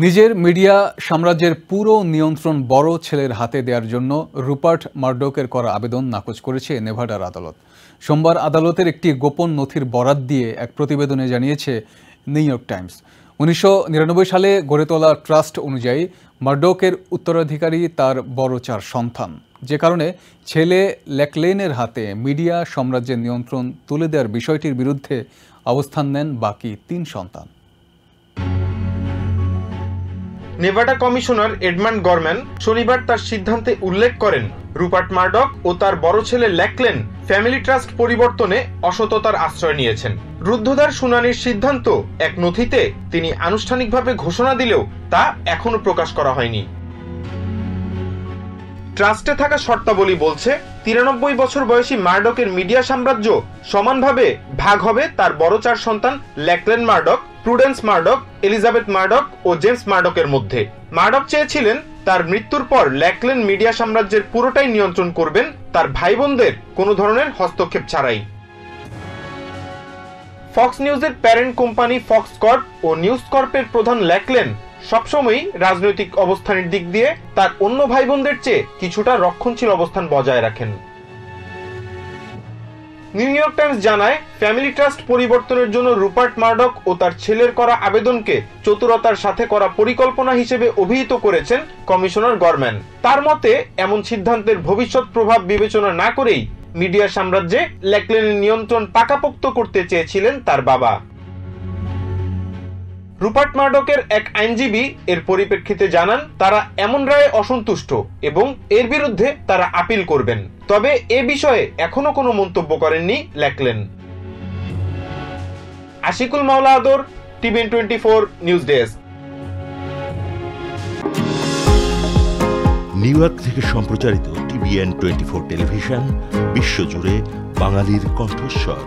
নিজের মিডিয়া সাম্রাজ্যের পুরো নিয়ন্ত্রণ বড় ছেলের হাতে দেওয়ার জন্য রুপার্ট মারডকের করা আবেদন নাকচ করেছে নেভাডার আদালত। সোমবার আদালতের একটি গোপন নথির বরাত দিয়ে এক প্রতিবেদনে জানিয়েছে নিউ ইয়র্ক টাইমস। 1999 সালে গড়ে তোলা ট্রাস্ট অনুযায়ী মারডকের উত্তরাধিকারী তার বড় 4 সন্তান, যে কারণে ছেলে ল্যাকলেনের হাতে মিডিয়া সাম্রাজ্যের নিয়ন্ত্রণ তুলে দেওয়ার বিষয়টির বিরুদ্ধে অবস্থান নেন বাকি 3 সন্তান। নেভাডা কমিশনার এডমান্ড গরম্যান শনিবার তার সিদ্ধান্তে উল্লেখ করেন, রুপার্ট মারডক ও তার বড় ছেলে ল্যাকলেন ফ্যামিলি ট্রাস্ট পরিবর্তনে অসততার আশ্রয় নিয়েছেন। রুদ্ধদ্বার শুনানির সিদ্ধান্ত এক নথিতে তিনি আনুষ্ঠানিকভাবে ঘোষণা দিলেও তা এখনো প্রকাশ করা হয়নি। ট্রাস্টে থাকা শর্তাবলী বলছে 93 বছর বয়সী মারডকের মিডিয়া সাম্রাজ্য সমানভাবে ভাগ হবে তার বড় 4 সন্তান Lachlan Murdoch, Prudence Murdoch, Elizabeth Murdoch ও জেমস মারডকের মধ্যে। মারডক চেয়েছিলেন তার মৃত্যুর পর ল্যাকলেন মিডিয়া সাম্রাজ্যের পুরোটাই নিয়ন্ত্রণ করবেন, তার ভাই বোনদের কোনো ধরনের হস্তক্ষেপ ছাড়াই। ফক্স নিউজের প্যারেন্ট কোম্পানি ফক্স কর্প ও নিউজ কর্পের প্রধান ল্যাকলেন সবসময়ই রাজনৈতিক অবস্থানের দিক দিয়ে তার অন্য ভাই বোনদের চেয়ে কিছুটা রক্ষণশীল অবস্থান বজায় রাখেন। নিউ ইয়র্ক টাইমস জানায়, ফ্যামিলি ট্রাস্ট পরিবর্তনের জন্য রুপার্ট মারডক ও তার ছেলের করা আবেদনকে চতুরতার সাথে করা পরিকল্পনা হিসেবে অভিহিত করেছেন কমিশনার গরম্যান। তার মতে, এমন সিদ্ধান্তের ভবিষ্যৎ প্রভাব বিবেচনা না করেই মিডিয়া সাম্রাজ্যে ল্যাকলেনের নিয়ন্ত্রণ পাকাপোক্ত করতে চেয়েছিলেন তার বাবা। রুপার্ট মারডকের এক আইনজীবী এর পরিপ্রেক্ষিতে জানান, তারা এমন রায়ে অসন্তুষ্ট এবং এর বিরুদ্ধে তারা আপিল করবেন। তবে এ বিষয়ে এখনো কোনো মন্তব্য করেননি ল্যাকলেন। আশিকুল মাওলা আদর, TVN 24 news desk. New York থেকে সম্প্রচারিত টিভিএন 24 টেলিভিশন বিশ্বজুড়ে বাঙালির কণ্ঠস্বর।